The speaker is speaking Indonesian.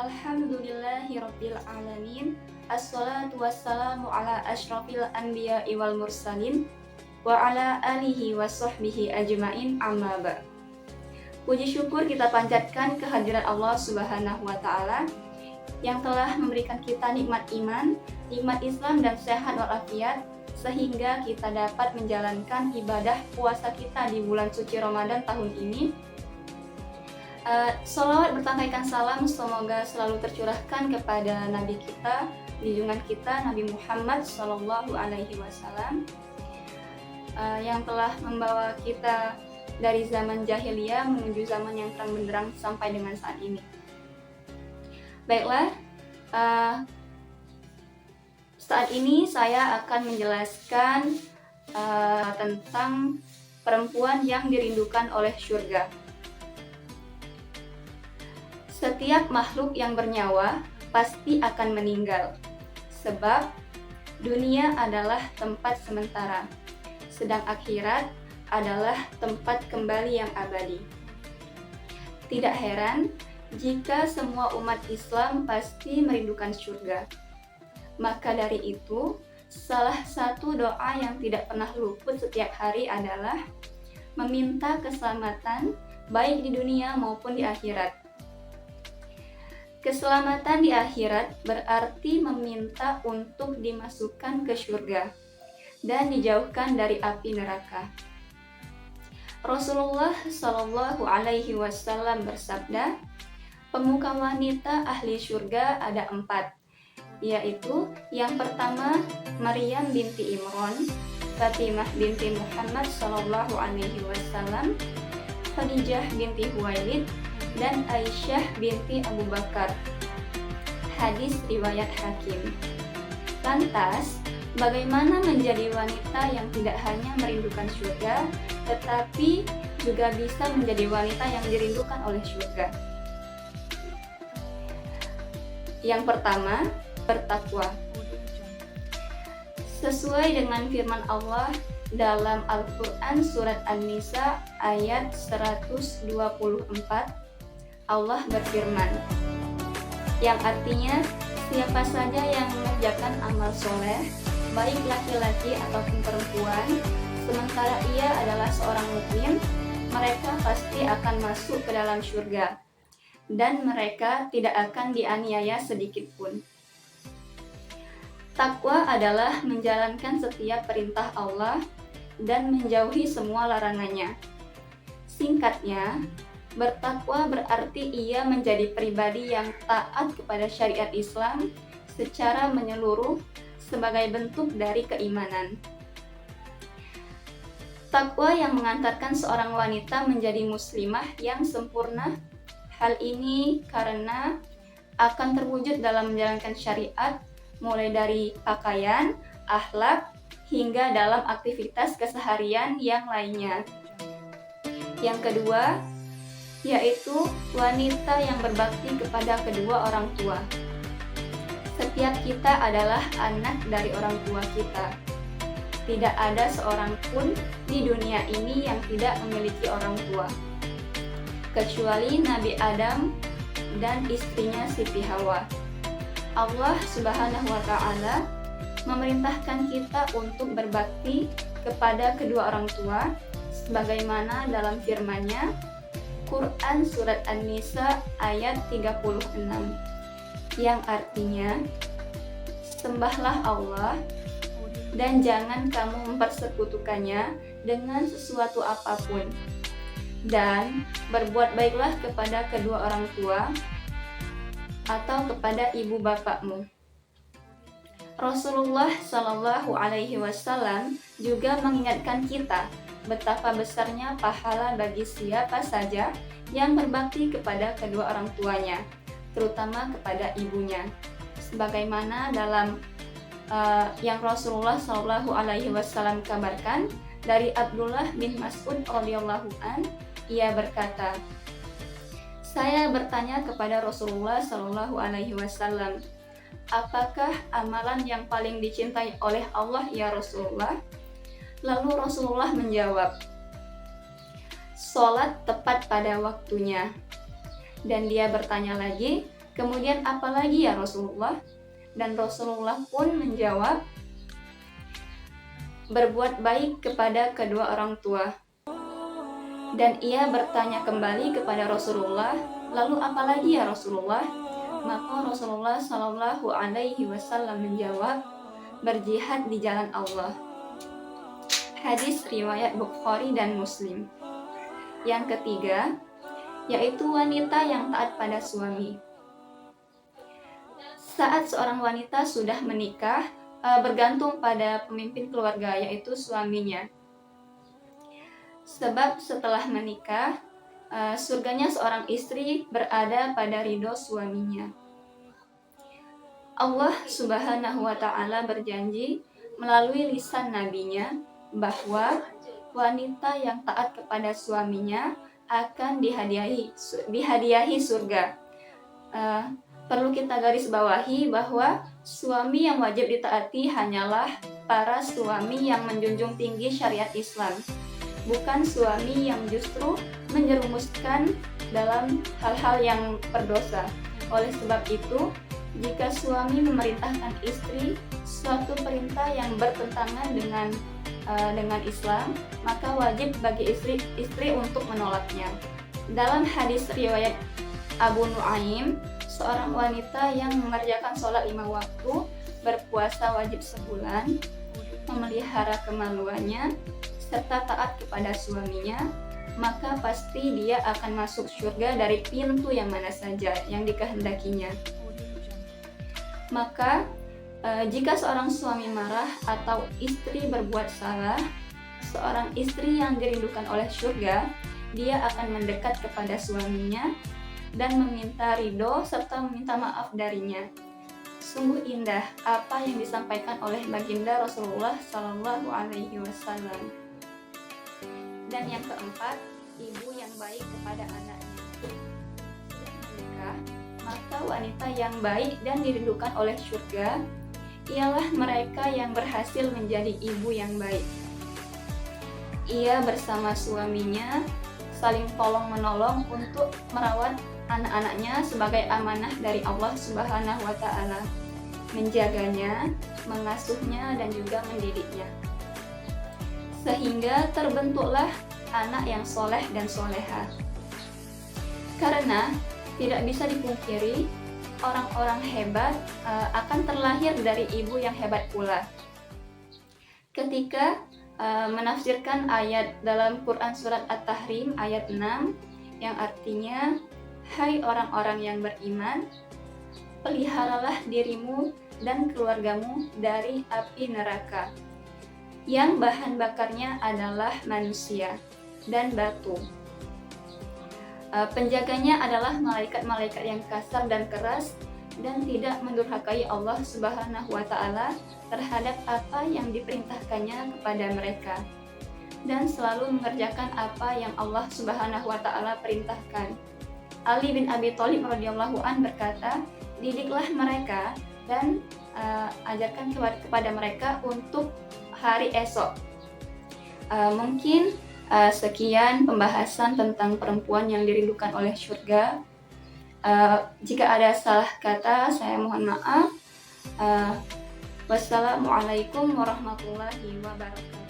Alhamdulillahirabbil alamin. Assalatu wassalamu ala asyrafil anbiya'i wal mursalin wa ala alihi wa sahbihi ajmain, amma ba'd. Puji syukur kita panjatkan kehadiran Allah Subhanahu wa taala yang telah memberikan kita nikmat iman, nikmat Islam dan sehat walafiat sehingga kita dapat menjalankan ibadah puasa kita di bulan suci Ramadan tahun ini. Sholawat bertangkaikan salam semoga selalu tercurahkan kepada Nabi kita, junjungan kita Nabi Muhammad Sallallahu Alaihi Wasallam, yang telah membawa kita dari zaman jahiliyah menuju zaman yang terang benderang sampai dengan saat ini. Baiklah, saat ini saya akan menjelaskan tentang perempuan yang dirindukan oleh surga. Setiap makhluk yang bernyawa pasti akan meninggal, sebab dunia adalah tempat sementara, sedang akhirat adalah tempat kembali yang abadi. Tidak heran jika semua umat Islam pasti merindukan surga. Maka dari itu, salah satu doa yang tidak pernah luput setiap hari adalah meminta keselamatan baik di dunia maupun di akhirat. Keselamatan di akhirat berarti meminta untuk dimasukkan ke surga dan dijauhkan dari api neraka. Rasulullah Shallallahu Alaihi Wasallam bersabda, pemuka wanita ahli surga ada 4, yaitu yang pertama Maryam binti Imran, Fatimah binti Muhammad Shallallahu Alaihi Wasallam, Khadijah binti Huwailid, dan Aisyah binti Abu Bakar. Hadis riwayat Hakim. Lantas, bagaimana menjadi wanita yang tidak hanya merindukan surga, tetapi juga bisa menjadi wanita yang dirindukan oleh surga? Yang pertama, bertakwa. Sesuai dengan firman Allah dalam Al-Quran Surat An-Nisa ayat 124, Allah berfirman, yang artinya siapa saja yang mengerjakan amal soleh, baik laki-laki ataupun perempuan, sementara ia adalah seorang mukmin, mereka pasti akan masuk ke dalam surga, dan mereka tidak akan dianiaya sedikit pun. Takwa adalah menjalankan setiap perintah Allah dan menjauhi semua larangannya. Singkatnya, bertakwa berarti ia menjadi pribadi yang taat kepada syariat Islam secara menyeluruh sebagai bentuk dari keimanan. Takwa yang mengantarkan seorang wanita menjadi muslimah yang sempurna. Hal ini karena akan terwujud dalam menjalankan syariat mulai dari pakaian, akhlak, hingga dalam aktivitas keseharian yang lainnya. Yang kedua, yaitu wanita yang berbakti kepada kedua orang tua. Setiap kita adalah anak dari orang tua kita. Tidak ada seorang pun di dunia ini yang tidak memiliki orang tua, kecuali Nabi Adam dan istrinya Siti Hawa. Allah Subhanahu wa taala memerintahkan kita untuk berbakti kepada kedua orang tua sebagaimana dalam firman-Nya Quran Surat An-Nisa ayat 36, yang artinya, sembahlah Allah dan jangan kamu mempersekutukannya dengan sesuatu apapun, dan berbuat baiklah kepada kedua orang tua atau kepada ibu bapakmu. Rasulullah Shallallahu Alaihi Wasallam juga mengingatkan kita betapa besarnya pahala bagi siapa saja yang berbakti kepada kedua orang tuanya, terutama kepada ibunya. Sebagaimana dalam yang Rasulullah Shallallahu Alaihi Wasallam kabarkan dari Abdullah bin Mas'ud radhiyallahu an, ia berkata, saya bertanya kepada Rasulullah Shallallahu Alaihi Wasallam, apakah amalan yang paling dicintai oleh Allah ya Rasulullah? Lalu Rasulullah menjawab, sholat tepat pada waktunya. Dan dia bertanya lagi, Kemudian apalagi ya Rasulullah? Dan Rasulullah pun menjawab, berbuat baik kepada kedua orang tua. Dan ia bertanya kembali kepada Rasulullah, lalu apalagi ya Rasulullah? Maka Rasulullah Shallallahu Alaihi Wasallam menjawab, berjihad di jalan Allah. Hadis riwayat Bukhari dan Muslim. Yang ketiga, yaitu wanita yang taat pada suami. Saat seorang wanita sudah menikah, bergantung pada pemimpin keluarga, yaitu suaminya. Sebab setelah menikah, surganya seorang istri berada pada ridho suaminya. Allah Subhanahu wa Ta'ala berjanji melalui lisan nabinya bahwa wanita yang taat kepada suaminya akan dihadiahi surga. Perlu kita garis bawahi bahwa suami yang wajib ditaati hanyalah para suami yang menjunjung tinggi syariat Islam, bukan suami yang justru menjerumuskan dalam hal-hal yang berdosa. Oleh sebab itu, jika suami memerintahkan istri suatu perintah yang bertentangan dengan Islam, maka wajib bagi istri untuk menolaknya. Dalam hadis riwayat Abu Nuaim, seorang wanita yang mengerjakan sholat 5 waktu, berpuasa wajib sebulan, memelihara kemaluannya, serta taat kepada suaminya, maka pasti dia akan masuk surga dari pintu yang mana saja yang dikehendakinya. Maka jika seorang suami marah atau istri berbuat salah, seorang istri yang dirindukan oleh surga, dia akan mendekat kepada suaminya dan meminta ridho serta meminta maaf darinya. Sungguh indah apa yang disampaikan oleh baginda Rasulullah Sallallahu Alaihi Wasallam. Dan yang keempat, ibu yang baik kepada anaknya. Menikah, maka wanita yang baik dan dirindukan oleh surga ialah mereka yang berhasil menjadi ibu yang baik. Ia bersama suaminya saling tolong-menolong untuk merawat anak-anaknya sebagai amanah dari Allah Subhanahu wa Ta'ala, menjaganya, mengasuhnya, dan juga mendidiknya. Sehingga terbentuklah anak yang soleh dan soleha. Karena tidak bisa dipungkiri, orang-orang hebat akan terlahir dari ibu yang hebat pula. Ketika menafsirkan ayat dalam Quran Surat At-Tahrim ayat 6 yang artinya, hai orang-orang yang beriman, peliharalah dirimu dan keluargamu dari api neraka, yang bahan bakarnya adalah manusia dan batu. Penjaganya adalah malaikat-malaikat yang kasar dan keras dan tidak mendurhakai Allah Subhanahu wa Ta'ala terhadap apa yang diperintahkannya kepada mereka, dan selalu mengerjakan apa yang Allah Subhanahu wa Ta'ala perintahkan. Ali bin Abi Thalib radhiyallahu an berkata, didiklah mereka dan ajarkan kepada mereka untuk hari esok. Mungkin sekian pembahasan tentang perempuan yang dirindukan oleh surga. Jika ada salah kata, saya mohon maaf. Wassalamualaikum warahmatullahi wabarakatuh.